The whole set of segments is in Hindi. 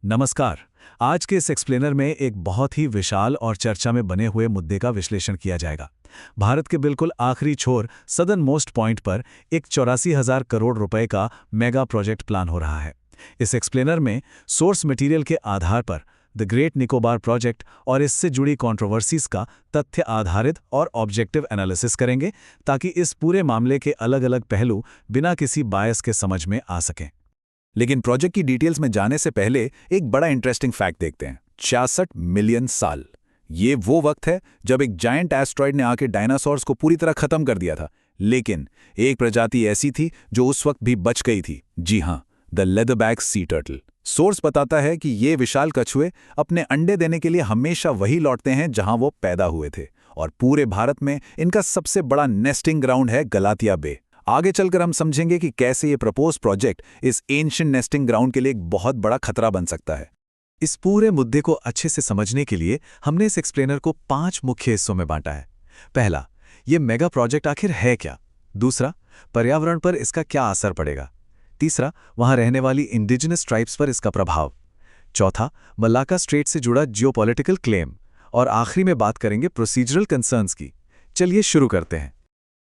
नमस्कार। आज के इस एक्सप्लेनर में एक बहुत ही विशाल और चर्चा में बने हुए मुद्दे का विश्लेषण किया जाएगा। भारत के बिल्कुल आखिरी छोर सदर्न मोस्ट पॉइंट पर एक 84,000 करोड़ रुपए का मेगा प्रोजेक्ट प्लान हो रहा है। इस एक्सप्लेनर में सोर्स मटेरियल के आधार पर द ग्रेट निकोबार प्रोजेक्ट और इससे जुड़ी कंट्रोवर्सीज का तथ्य आधारित और ऑब्जेक्टिव एनालिसिस करेंगे, ताकि इस पूरे मामले के अलग-अलग पहलू बिना किसी बायस के समझ में आ सकें। लेकिन प्रोजेक्ट की डिटेल्स में जाने से पहले एक बड़ा इंटरेस्टिंग फैक्ट देखते हैं। 66 मिलियन साल, ये वो वक्त है जब एक जायंट एस्ट्रॉयड ने आके डायनासोर्स को पूरी तरह खत्म कर दिया था। लेकिन एक प्रजाति ऐसी थी जो उस वक्त भी बच गई थी। जी हां, the leatherback sea turtle. Source बताता है कि ये विशाल कछुए अपने अंडे देने के लिए हमेशा वही लौटते हैं जहां वो पैदा हुए थे, और पूरे भारत में इनका सबसे बड़ा नेस्टिंग ग्राउंड है गलातिया बे। आगे चलकर हम समझेंगे कि कैसे ये प्रपोज प्रोजेक्ट इस एंशिएंट नेस्टिंग ग्राउंड के लिए एक बहुत बड़ा खतरा बन सकता है। इस पूरे मुद्दे को अच्छे से समझने के लिए हमने इस एक्सप्लेनर को 5 मुख्य हिस्सों में बांटा है। पहला, ये मेगा प्रोजेक्ट आखिर है क्या। दूसरा, पर्यावरण पर इसका क्या असर पड़ेगा। तीसरा, वहां रहने वाली इंडिजिनस ट्राइब्स पर इसका प्रभाव। चौथा, मलाक्का स्ट्रेट से जुड़ा जियोपॉलिटिकल क्लेम। और आखिरी में बात करेंगे प्रोसीजरल कंसर्न्स की। चलिए शुरू करते हैं।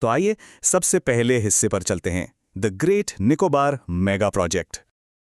तो आइए सबसे पहले हिस्से पर चलते हैं, the great Nicobar mega project.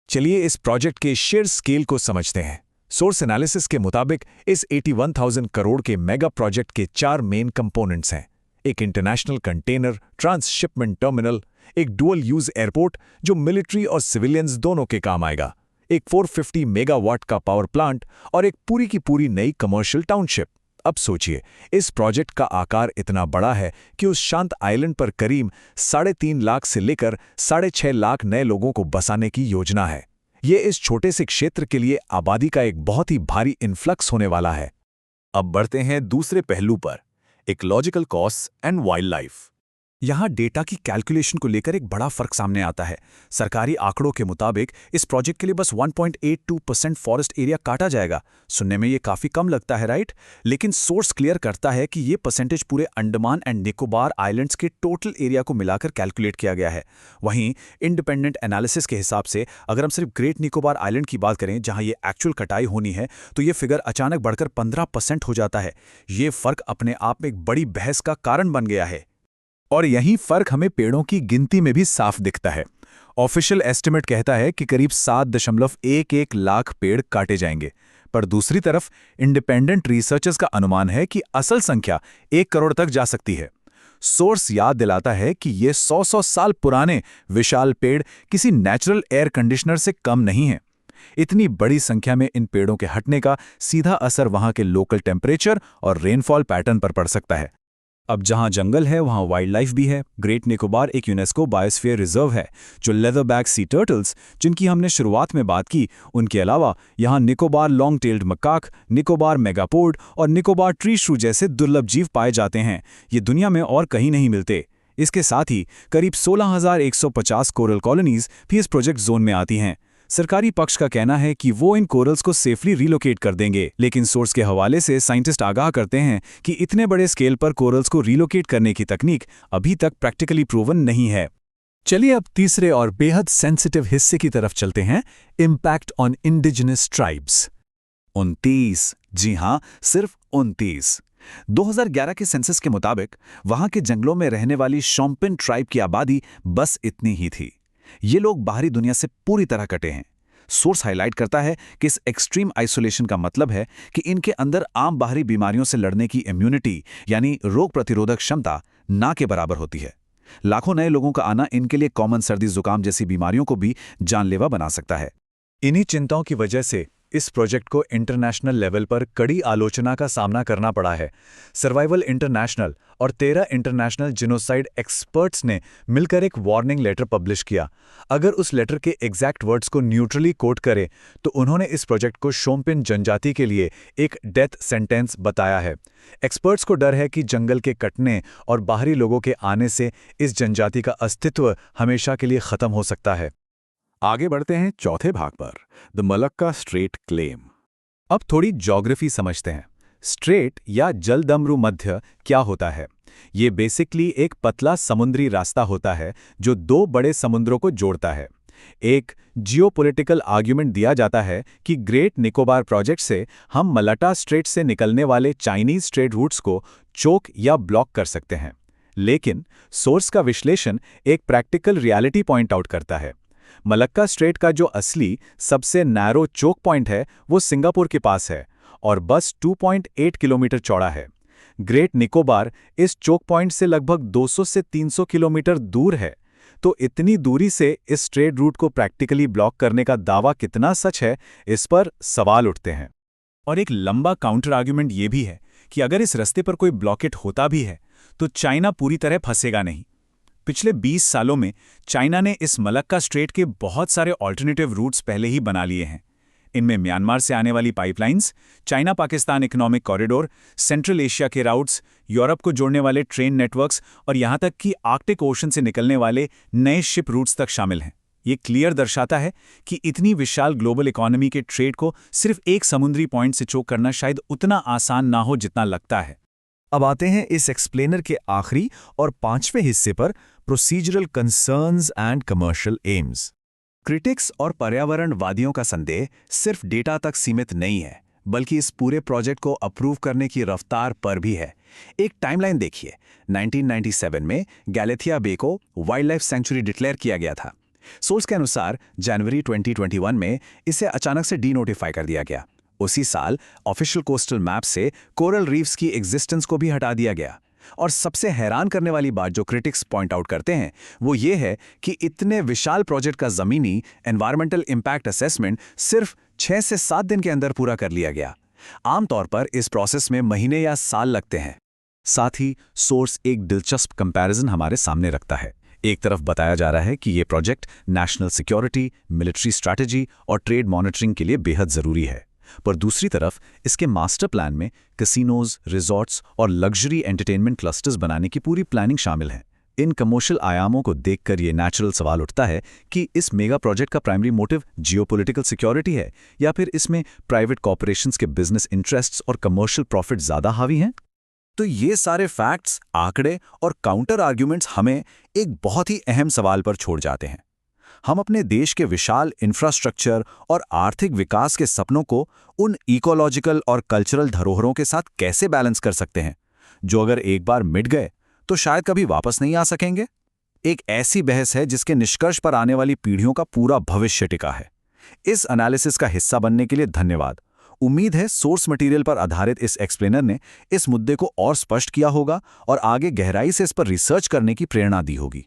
चलिए इस प्रोजेक्ट के शेयर स्केल को समझते हैं। सोर्स एनालिसिस के मुताबिक इस 81,000 करोड़ के मेगा प्रोजेक्ट के 4 मेन कंपोनेंट्स हैं। एक इंटरनेशनल कंटेनर ट्रांसशिपमेंट टर्मिनल, एक डुअल यूज एयरपोर्ट जो मिलिट्री और सिविलियंस दोनों के काम आएगा, एक 450 मेगावाट का पावर प्लांट और एक पूरी की पूरी नई कमर्शियल टाउनशिप। अब सोचिए, इस प्रोजेक्ट का आकार इतना बड़ा है कि उस शांत आइलैंड पर करीब 3.5 लाख से लेकर 6.5 लाख नए लोगों को बसाने की योजना है। ये इस छोटे से क्षेत्र के लिए आबादी का एक बहुत ही भारी इन्फ्लक्स होने वाला है। अब बढ़ते हैं दूसरे पहलू पर, ecological cost and wild life. यहाँ डेटा की कैलकुलेशन को लेकर एक बड़ा फर्क सामने आता है। सरकारी आंकड़ों के मुताबिक इस प्रोजेक्ट के लिए बस 1.82% फॉरेस्ट एरिया काटा जाएगा। सुनने में ये काफी कम लगता है, राइट? लेकिन सोर्स क्लियर करता है कि ये परसेंटेज पूरे अंडमान एंड निकोबार आइलैंड्स के टोटल एरिया को मिलाकर कैलकुलेट किया गया है। वहीं इंडिपेंडेंट एनालिसिस के हिसाब से अगर हम सिर्फ ग्रेट निकोबार आइलैंड की बात करें, जहां ये एक्चुअल कटाई होनी है, तो ये फिगर अचानक बढ़कर 15% हो जाता है। ये फर्क अपने आप में एक बड़ी बहस का कारण बन गया है। और यही फर्क हमें पेड़ों की गिनती में भी साफ दिखता है। ऑफिशियल एस्टिमेट कहता है कि करीब 7.11 लाख पेड़ काटे जाएंगे, पर दूसरी तरफ इंडिपेंडेंट रिसर्चर्स का अनुमान है कि असल संख्या 1 करोड़ तक जा सकती है। सोर्स याद दिलाता है कि ये 100 साल पुराने विशाल पेड़ किसी नेचुरल एयर कंडीशनर से कम नहीं हैं। इतनी बड़ी संख्या में इन पेड़ों के हटने का सीधा असर वहां के लोकल टेम्परेचर और रेनफॉल पैटर्न पर पड़ सकता है। अब जहां जंगल है वहां वाइल्ड लाइफ भी है। ग्रेट निकोबार एक यूनेस्को बायोस्फीयर रिजर्व है, जो लेदरबैक सी टर्टल्स, जिनकी हमने शुरुआत में बात की, उनके अलावा यहां Nicobar long tailed macaque, Nicobar megapode और निकोबार ट्री श्रू जैसे दुर्लभ जीव पाए जाते हैं। ये दुनिया में और कहीं नहीं मिलते। इसके साथ ही करीब 16,150 कोरल कॉलोनीज भी इस प्रोजेक्ट जोन में आती हैं। सरकारी पक्ष का कहना है कि वो इन कोरल्स को सेफली रिलोकेट कर देंगे, लेकिन सोर्स के हवाले से साइंटिस्ट आगाह करते हैं कि इतने बड़े स्केल पर कोरल्स को रिलोकेट करने की तकनीक अभी तक प्रैक्टिकली प्रूवन नहीं है। चलिए अब तीसरे और बेहद सेंसिटिव हिस्से की तरफ चलते हैं, इम्पैक्ट ऑन इंडिजिनस ट्राइब्स। 29, जी हां, सिर्फ 29। 2011 के सेंसस के मुताबिक वहां के जंगलों में रहने वाली शोम्पेन ट्राइब की आबादी बस इतनी ही थी। ये लोग बाहरी दुनिया से पूरी तरह कटे हैं। सोर्स हाईलाइट करता है कि इस एक्सट्रीम आइसोलेशन का मतलब है कि इनके अंदर आम बाहरी बीमारियों से लड़ने की इम्यूनिटी, यानी रोग प्रतिरोधक क्षमता, ना के बराबर होती है। लाखों नए लोगों का आना इनके लिए कॉमन सर्दी जुकाम जैसी बीमारियों को भी जानलेवा बना सकता है। इन्हीं चिंताओं की वजह से इस प्रोजेक्ट को इंटरनेशनल लेवल पर कड़ी आलोचना का सामना करना पड़ा है। सर्वाइवल इंटरनेशनल और 13 इंटरनेशनल जिनोसाइड एक्सपर्ट्स ने मिलकर एक वार्निंग लेटर पब्लिश किया। अगर उस लेटर के एग्जैक्ट वर्ड्स को न्यूट्रली कोट करें तो उन्होंने इस प्रोजेक्ट को शोम्पेन जनजाति के लिए एक डेथ सेंटेंस बताया है। एक्सपर्ट्स को डर है कि जंगल के कटने और बाहरी लोगों के आने से इस जनजाति का अस्तित्व हमेशा के लिए खत्म हो सकता है। आगे बढ़ते हैं चौथे भाग पर, द मलक्का स्ट्रेट क्लेम। अब थोड़ी ज्योग्राफी समझते हैं। स्ट्रेट या जलदमरू मध्य क्या होता है? ये बेसिकली एक पतला समुद्री रास्ता होता है जो 2 बड़े समुद्रों को जोड़ता है। एक जियोपॉलिटिकल आर्ग्यूमेंट दिया जाता है कि ग्रेट निकोबार प्रोजेक्ट से हम मलाटा स्ट्रेट से निकलने वाले चाइनीज ट्रेड रूट्स को चोक या ब्लॉक कर सकते हैं। लेकिन सोर्स का विश्लेषण एक प्रैक्टिकल रियलिटी पॉइंट आउट करता है। मलक्का स्ट्रेट का जो असली सबसे नैरो चोक पॉइंट है वो सिंगापुर के पास है और बस 2.8 किलोमीटर चौड़ा है। ग्रेट निकोबार इस चोक पॉइंट से लगभग 200 से 300 किलोमीटर दूर है। तो इतनी दूरी से इस ट्रेड रूट को प्रैक्टिकली ब्लॉक करने का दावा कितना सच है, इस पर सवाल उठते हैं। और एक लंबा काउंटर आर्ग्यूमेंट ये भी है कि अगर इस रास्ते पर कोई ब्लॉकेट होता भी है तो चाइना पूरी तरह फंसेगा नहीं। पिछले 20 सालों में चाइना ने इस मलक्का स्ट्रेट के बहुत सारे ऑल्टरनेटिव रूट्स पहले ही बना लिए हैं। इनमें म्यांमार से आने वाली pipelines, China Pakistan economic corridor, central Asia के राउट्स, यूरोप को जोड़ने वाले ट्रेन नेटवर्क्स और यहां तक कि आर्कटिक ओशन से निकलने वाले नए शिप रूट्स तक शामिल हैं। ये क्लियर दर्शाता है कि इतनी विशाल ग्लोबल इकोनॉमी के ट्रेड को सिर्फ एक समुद्री पॉइंट से चोक करना शायद उतना आसान ना हो जितना लगता है। अब आते हैं इस एक्सप्लेनर के आखिरी और 5वें हिस्से पर, procedural concerns and commercial AIIMS. Critics और पर्यावरणवादियों का संदेह सिर्फ डेटा तक सीमित नहीं है, बल्कि इस पूरे प्रोजेक्ट को अप्रूव करने की रफ्तार पर भी है। एक टाइमलाइन देखिए। 1997 में गैलेथिया बे को वाइल्ड लाइफ सेंचुरी डिक्लेयर किया गया था। सोर्स के अनुसार जनवरी 2021 में इसे अचानक से डीनोटिफाई कर दिया गया। उसी साल ऑफिशियल कोस्टल मैप से कोरल रीफ्स की एग्जिस्टेंस को भी हटा दिया गया। और सबसे हैरान करने वाली बात जो क्रिटिक्स पॉइंट आउट करते हैं वो ये है कि इतने विशाल प्रोजेक्ट का जमीनी एनवायरमेंटल इंपैक्ट असेसमेंट सिर्फ 6 से 7 दिन के अंदर पूरा कर लिया गया। आमतौर पर इस प्रोसेस में महीने या साल लगते हैं। साथ ही सोर्स एक दिलचस्प कंपैरिजन हमारे सामने रखता है। एक तरफ बताया जा रहा है कि ये project national security, military strategy और ट्रेड मॉनिटरिंग के लिए बेहद जरूरी है, पर दूसरी तरफ इसके मास्टर प्लान में कैसीनोज, रिजॉर्ट्स और लग्जरी एंटरटेनमेंट क्लस्टर्स बनाने की पूरी प्लानिंग शामिल है। इन कमर्शियल आयामों को देखकर ये नेचुरल सवाल उठता है कि इस मेगा प्रोजेक्ट का प्राइमरी मोटिव जियोपॉलिटिकल सिक्योरिटी है या फिर इसमें प्राइवेट कॉर्पोरेशंस के बिजनेस इंटरेस्ट्स और कमर्शियल प्रॉफिट ज्यादा हावी हैं। तो ये सारे फैक्ट्स, आंकड़े और काउंटर आर्ग्यूमेंट्स हमें एक बहुत ही अहम सवाल पर छोड़ जाते हैं। हम अपने देश के विशाल इंफ्रास्ट्रक्चर और आर्थिक विकास के सपनों को उन इकोलॉजिकल और कल्चरल धरोहरों के साथ कैसे बैलेंस कर सकते हैं, जो अगर एक बार मिट गए तो शायद कभी वापस नहीं आ सकेंगे। एक ऐसी बहस है जिसके निष्कर्ष पर आने वाली पीढ़ियों का पूरा भविष्य टिका है। इस एनालिसिस का हिस्सा बनने के लिए धन्यवाद। उम्मीद है सोर्स मटेरियल पर आधारित इस एक्सप्लेनर ने इस मुद्दे को और स्पष्ट किया होगा और आगे गहराई से इस पर रिसर्च करने की प्रेरणा दी होगी।